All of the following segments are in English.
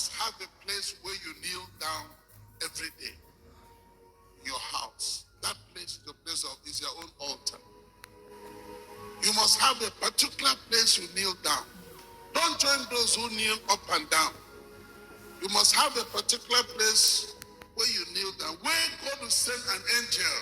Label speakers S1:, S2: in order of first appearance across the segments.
S1: must have a place where you kneel down every day. Your house. That place is your own altar. You must have a particular place you kneel down. Don't join those who kneel up and down. You must have a particular place where you kneel down, where God will send an angel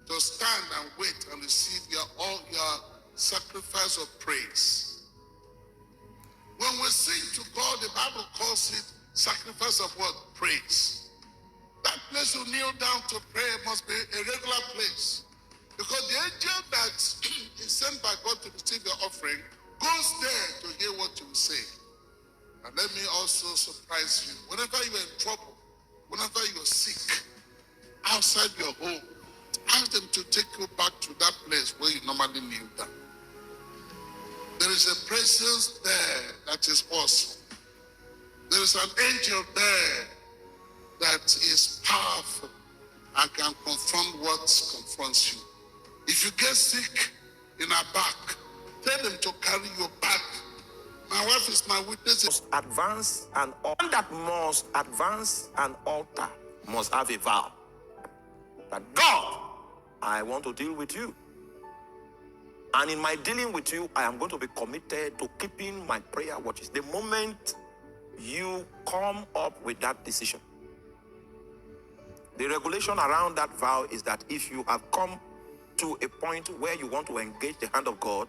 S1: to stand and wait and receive all your sacrifice of praise. When we sing to God, the Bible calls it sacrifice of what? Praise. That place you kneel down to pray must be a regular place. Because the angel that is sent by God to receive your offering goes there to hear what you say. And let me also surprise you. Whenever you're in trouble, whenever you're sick, outside your home, ask them to take you back to that place where you normally kneel down. There is a presence there that is awesome. There is an angel there that is powerful and can confront what confronts you. If you get sick in our back, tell them to carry your back. My wife is my witness.
S2: Must advance an altar. That must advance an altar must have a vow that God, I want to deal with you. And in my dealing with you, I am going to be committed to keeping my prayer watches. The moment you come up with that decision, the regulation around that vow is that if you have come to a point where you want to engage the hand of God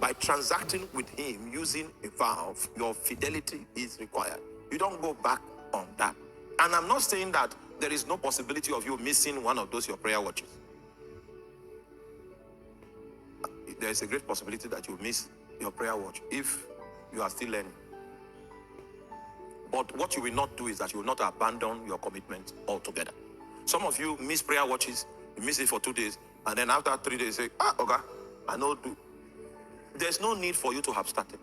S2: by transacting with him using a vow, your fidelity is required. You don't go back on that. And I'm not saying that there is no possibility of you missing one of those your prayer watches. There is a great possibility that you miss your prayer watch if you are still learning. But what you will not do is that you will not abandon your commitment altogether. Some of you miss prayer watches, you miss it for 2 days, and then after 3 days, you say, okay, I know do. There's no need for you to have started.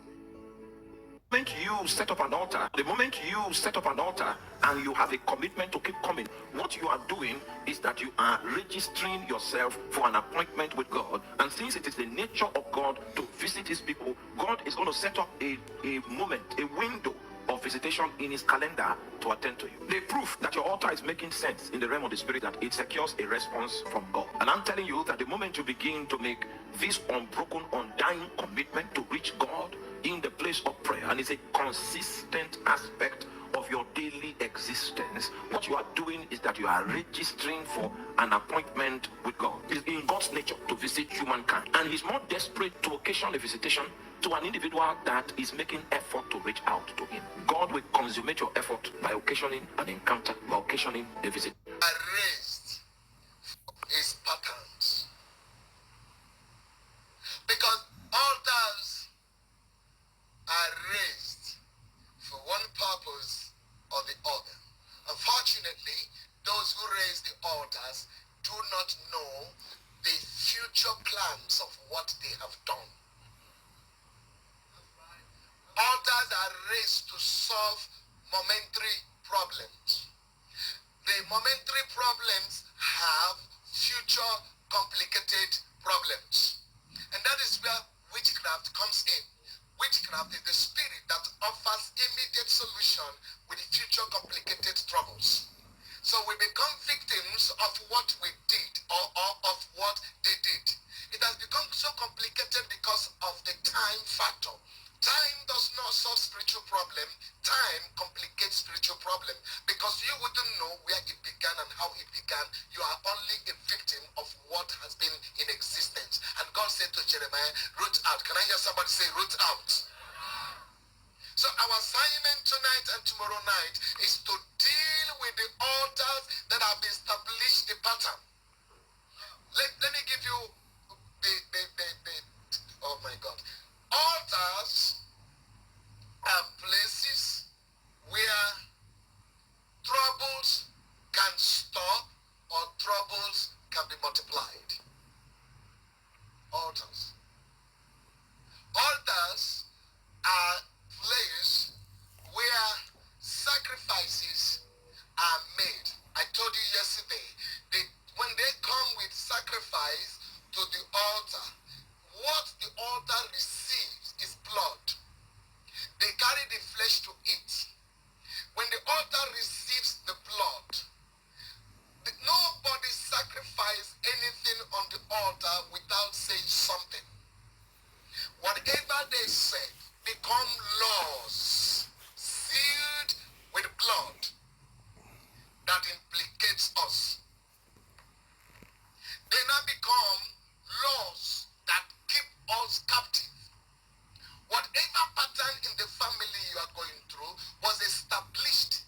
S2: The moment you set up an altar, and you have a commitment to keep coming, what you are doing is that you are registering yourself for an appointment with God. And since it is the nature of God to visit his people, God is going to set up a moment, a window of visitation in his calendar to attend to you. The proof that your altar is making sense in the realm of the spirit, that it secures a response from God. And I'm telling you that the moment you begin to make this unbroken, undying commitment to reach God in the place of prayer, and it's a consistent aspect of your daily existence, what you are doing is that you are registering for an appointment with God. It is in God's nature to visit humankind, and he's more desperate to occasion a visitation to an individual that is making effort to reach out to him. God will consummate your effort by occasioning an encounter, by occasioning a visit.
S3: Raised his patterns, because altars are raised for one purpose or the other. Unfortunately, those who raise the altars do not know the future plans of what they have done. Altars are raised to solve momentary problems. The momentary problems have future complicated problems. And that is where witchcraft comes in. Witchcraft is the spirit that offers immediate solution with future complicated troubles. So we become victims of what we did or of what they did. It has become so complicated because of the time factor. Time does not solve spiritual problem. Time complicates spiritual problem because you wouldn't know where it began and how it began. You are only a victim of what has been in existence. And God said to Jeremiah, root out. Can I hear somebody say root out? So our assignment tonight and tomorrow night is to deal with the altars that have established the pattern. Let me give you oh my God. Altars are places where troubles can stop or troubles can be multiplied. Altars. Altars are places where sacrifices are made. I told you yesterday, when they come with sacrifice to the altar, what the altar receives is blood. They carry the flesh to eat. When the altar receives the blood, nobody sacrifices anything on the altar without saying something. Whatever they say become laws sealed with blood that implicates us. They now become laws that keep us captive. Whatever pattern in the family you are going through was established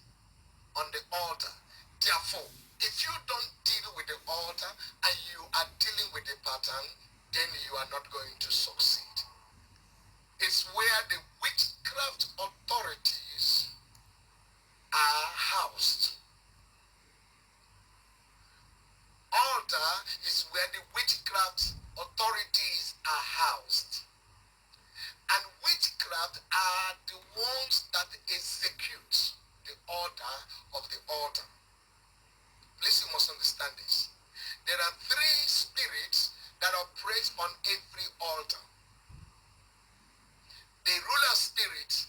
S3: on the altar. Therefore, if you don't deal with the altar and you are dealing with the pattern, then you are not going to succeed. It's where the witchcraft authorities are housed. Altar is where the witchcraft authorities are housed. And witchcraft are the ones that execute the order of the altar. Please, you must understand this. There are three spirits that operate on every altar. The ruler spirit,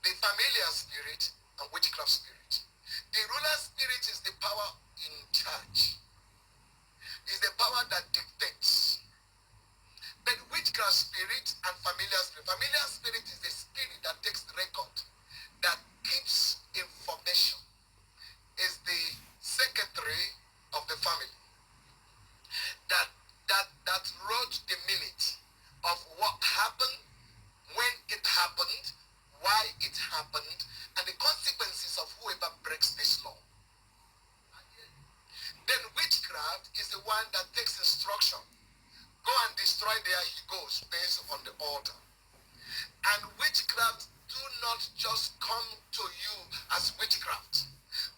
S3: the familiar spirit, and witchcraft spirit. The ruler spirit is the power in charge. Is the power that dictates. But witchcraft spirit and familiar spirit is the spirit that takes the record, that keeps information, is the secretary of the family, that wrote the minute of what happened, when it happened, why it happened, and the consequences of whoever breaks this law. Then witchcraft is the one that takes instruction. Go and destroy there he goes, based on the altar. And witchcraft do not just come to you as witchcraft.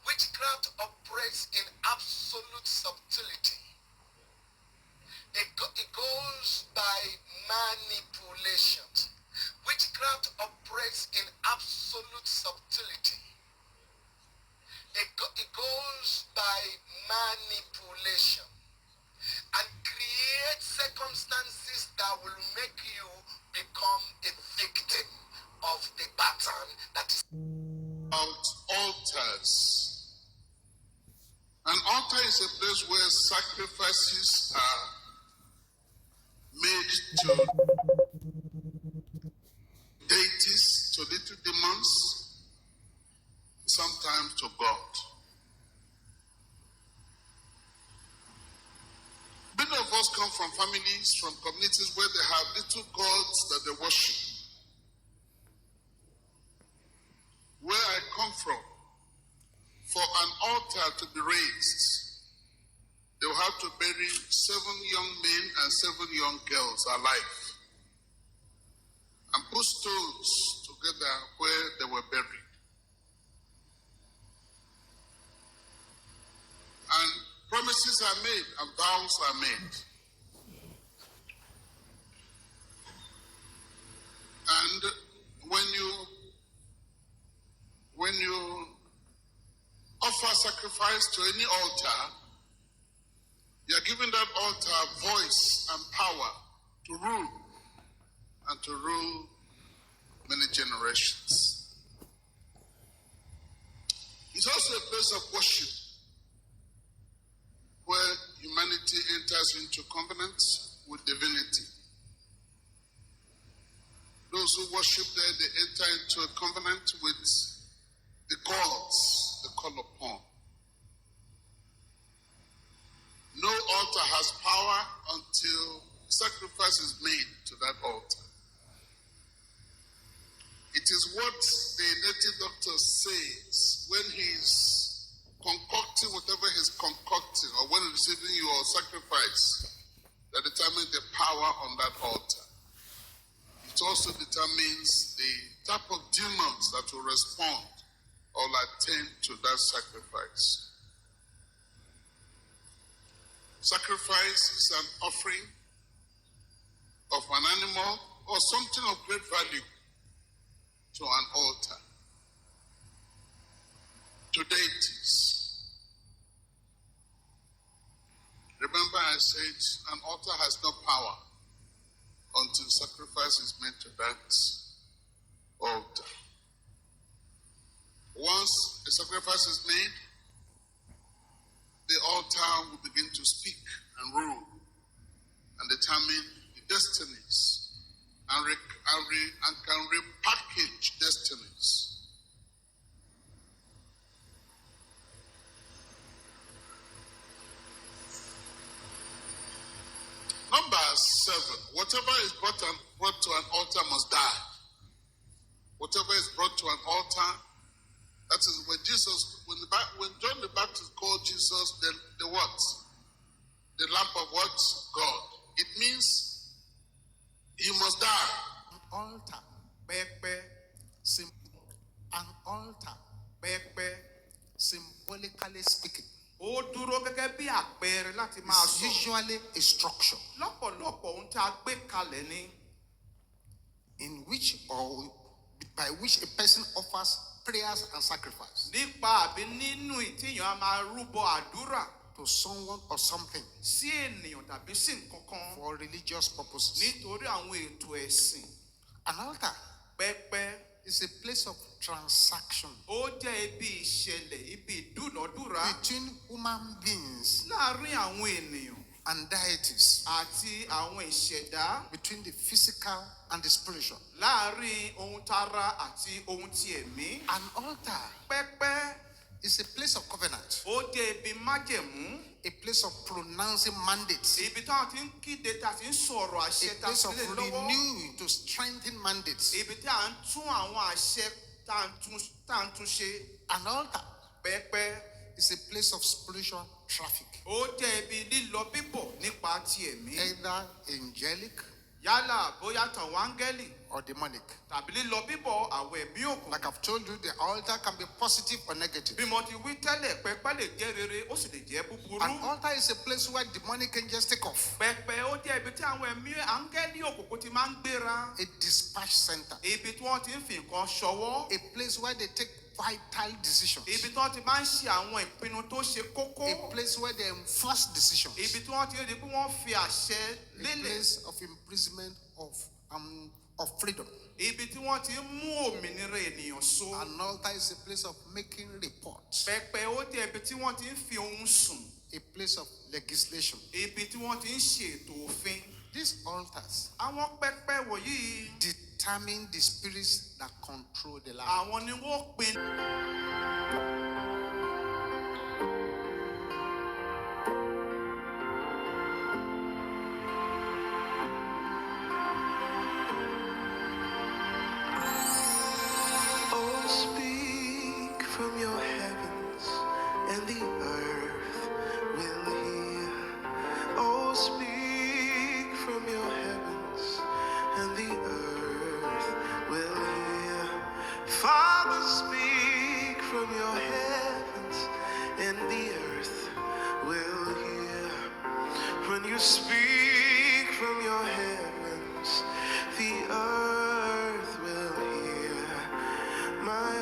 S3: Witchcraft operates in absolute subtlety. It goes by manipulation. Witchcraft operates in absolute subtlety. It goes by manipulation and create circumstances that will make you become a victim of the pattern that is
S1: altars. An altar is a place where sacrifices are made to deities, to little demons, sometimes to God. Many of us come from families, from communities where they have little gods that they worship. Where I come from, for an altar to be raised, they will have to bury 7 young men and 7 young girls alive and put stones together where they were buried. And promises are made and vows are made. And when you offer sacrifice to any altar, you are giving that altar voice and power to rule, and to rule many generations. It's also a place of worship where humanity enters into covenant with divinity. Those who worship there, they enter into a covenant with the gods they call upon. No altar has power until sacrifice is made to that altar. It is what the native doctor says when he's concocting whatever he's concocting, or when receiving your sacrifice, that determines the power on that altar. It also determines the type of demons that will respond or attend to that sacrifice. Sacrifice is an offering of an animal or something of great value to an altar, to deities. Remember I said an altar has no power until sacrifice is made to that altar. One a sacrifice is made, the altar will begin to speak and rule and determine the destinies and can repackage destinies. Number 7, whatever is brought to an altar must die. Whatever is brought to an altar, that is when Jesus, when John the Baptist called Jesus the what? The lamp of what? God. It means he must die.
S4: An altar, an altar, symbolically speaking, is usually a structure in which or by which a person offers prayers and sacrifice to someone or something for religious purposes. An altar is a place of transaction between human beings and deities, between the physical and the spiritual. An altar is a place of covenant, a place of pronouncing mandates, a place of renewing to strengthen mandates. An altar is a place of spiritual traffic, either angelic or demonic. Like I've told you, the altar can be positive or negative. An altar is a place where demonic angels take off, a dispatch center, a place where they take vital decisions, a place where they enforce decisions, a place of imprisonment of freedom. An altar is a place of making reports, a place of legislation. These altars determine the spirits that control the land.
S5: From your heavens, and the earth will hear. Oh, speak from your heavens, and the earth will hear. Father, speak from your heavens, and the earth will hear. When you speak from your heavens, the earth will hear. My